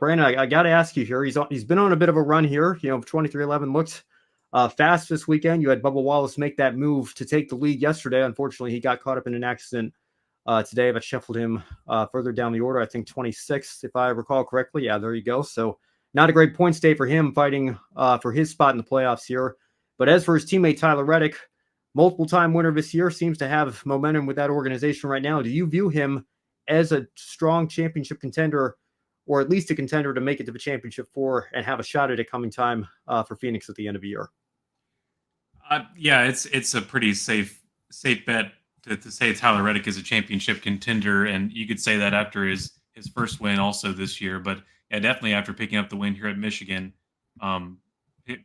Brandon, I got to ask you here. He's been on a bit of a run here. 2311 looked fast this weekend. You had Bubba Wallace make that move to take the lead yesterday. Unfortunately, he got caught up in an accident today, but shuffled him further down the order. I think 26th, if I recall correctly. Yeah, there you go. So not a great points day for him, fighting for his spot in the playoffs here. But as for his teammate Tyler Reddick, multiple-time winner this year, seems to have momentum with that organization right now. Do you view him as a strong championship contender, or at least a contender to make it to the championship four and have a shot at it coming time for Phoenix at the end of the year? Yeah, it's a pretty safe bet to say Tyler Reddick is a championship contender, and you could say that after his first win also this year. But yeah, definitely after picking up the win here at Michigan,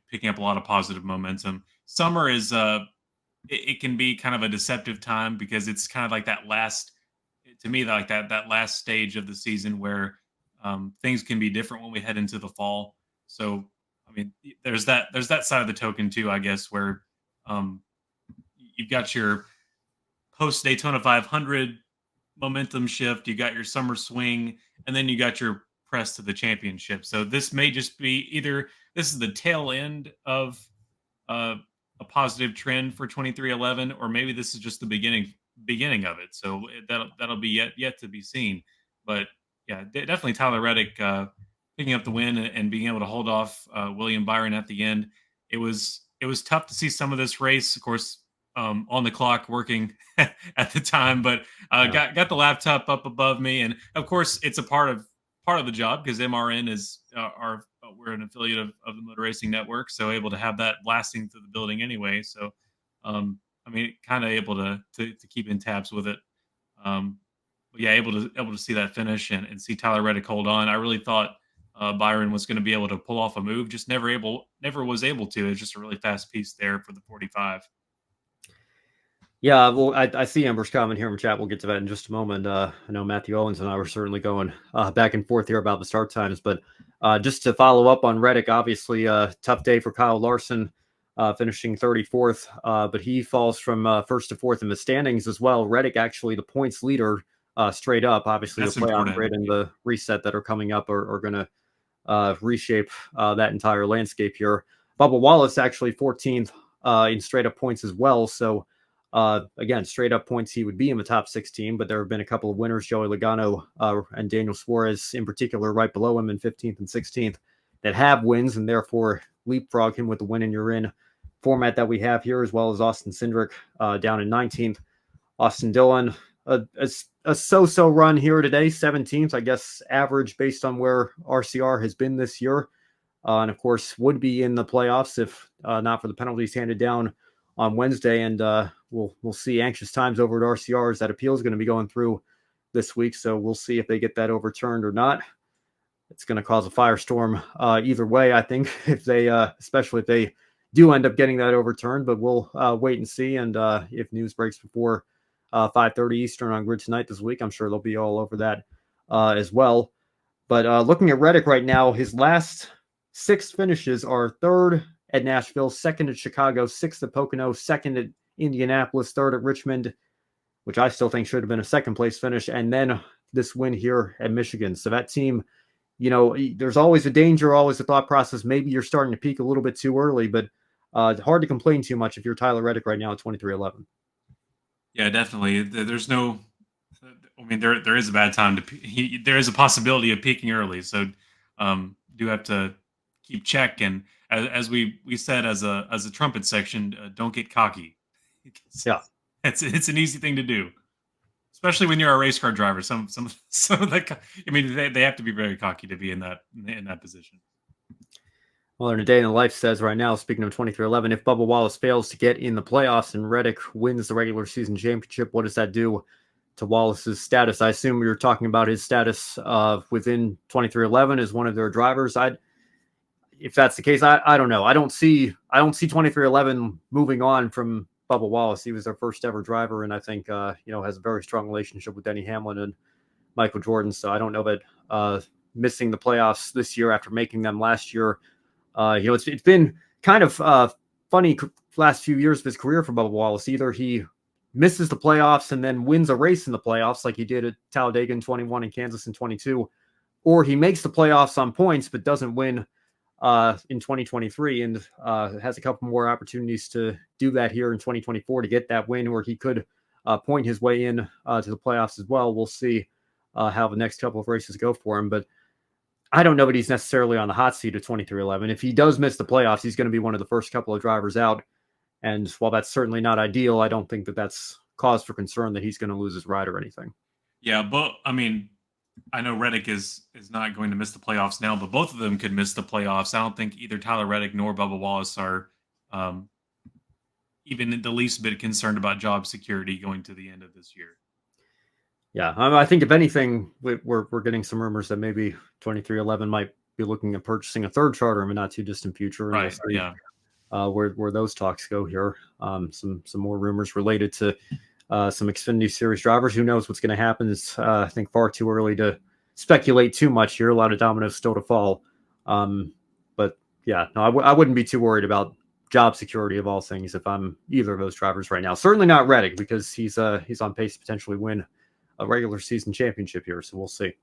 picking up a lot of positive momentum. Summer is it can be kind of a deceptive time because it's kind of like that last, to me, like that last stage of the season where things can be different when we head into the fall. So I mean, there's that side of the token too, I guess, where you've got your post Daytona 500 momentum shift, you got your summer swing, and then you got your press to the championship. So this may just be either this is the tail end of a positive trend for 2311, or maybe this is just the beginning of it. So that'll be yet to be seen. But yeah, definitely Tyler Reddick picking up the win and being able to hold off William Byron at the end. It was tough to see some of this race, of course, on the clock working at the time, but got the laptop up above me, and of course it's a part of the job because MRN is we're an affiliate of the Motor Racing Network, so able to have that blasting through the building anyway. So I mean, kind of able to keep in tabs with it. But yeah, able to see that finish and see Tyler Reddick hold on. I really thought Byron was going to be able to pull off a move, just never was able to. It's just a really fast piece there for the 45. Yeah, well, I see Amber's comment here in chat. We'll get to that in just a moment. I know Matthew Owens and I were certainly going back and forth here about the start times, but just to follow up on Reddick, obviously a tough day for Kyle Larson, finishing 34th, but he falls from first to fourth in the standings as well. Reddick actually the points leader straight up. Obviously, That's the playoff important. grid and the reset that are coming up are going to reshape that entire landscape here. Bubba Wallace actually 14th in straight up points as well, so again, straight up points, he would be in the top 16, but there have been a couple of winners, Joey Logano and Daniel Suarez in particular, right below him in 15th and 16th, that have wins and therefore leapfrog him with the win and you're in format that we have here, as well as Austin Cindric down in 19th. Austin Dillon, a so-so run here today, 17th, I guess, average based on where RCR has been this year. And of course, would be in the playoffs if not for the penalties handed down on Wednesday, and we'll see anxious times over at RCR as that appeal is going to be going through this week. So we'll see if they get that overturned or not. It's going to cause a firestorm either way, I think, if they, especially if they do end up getting that overturned. But we'll wait and see. And if news breaks before 5:30 Eastern on Grid tonight this week, I'm sure they'll be all over that as well. But looking at Reddick right now, his last 6 finishes are third at Nashville, second at Chicago, sixth at Pocono, second at Indianapolis, third at Richmond, which I still think should have been a second place finish, and then this win here at Michigan. So that team, there's always a danger, always a thought process. Maybe you're starting to peak a little bit too early, but hard to complain too much if you're Tyler Reddick right now at 23:11. Yeah, definitely. There's no, I mean, there is a bad time there is a possibility of peaking early. So do have to keep check. And as we said, as a trumpet section, don't get cocky. Yeah. It's an easy thing to do, especially when you're a race car driver. Some of the, I mean, they have to be very cocky to be in that position. Well, in a day in the life says right now, speaking of 23:11, if Bubba Wallace fails to get in the playoffs and Reddick wins the regular season championship, what does that do to Wallace's status? I assume you're talking about his status within 23:11 as one of their drivers. If that's the case, I don't know. I don't see 23:11 moving on from Bubba Wallace. He was their first ever driver, and I think has a very strong relationship with Denny Hamlin and Michael Jordan. So I don't know that missing the playoffs this year after making them last year. It's been kind of funny last few years of his career for Bubba Wallace. Either he misses the playoffs and then wins a race in the playoffs like he did at Talladega in 21 and Kansas in 22, or he makes the playoffs on points but doesn't win in 2023 and has a couple more opportunities to do that here in 2024 to get that win, or he could point his way in to the playoffs as well. We'll see how the next couple of races go for him, but I don't know that he's necessarily on the hot seat of 2311. If he does miss the playoffs, he's going to be one of the first couple of drivers out. And while that's certainly not ideal, I don't think that that's cause for concern that he's going to lose his ride or anything. Yeah, but I mean, I know Reddick is not going to miss the playoffs now, but both of them could miss the playoffs. I don't think either Tyler Reddick nor Bubba Wallace are even the least bit concerned about job security going to the end of this year. Yeah, I think if anything, we're getting some rumors that maybe 2311 might be looking at purchasing a third charter in a not too distant future. Right. We'll yeah. Where those talks go here. Some more rumors related to some Xfinity Series drivers. Who knows what's going to happen? It's I think far too early to speculate too much here. A lot of dominoes still to fall. But yeah, no, I wouldn't be too worried about job security of all things if I'm either of those drivers right now. Certainly not Reddick, because he's on pace to potentially win a regular season championship here. So we'll see.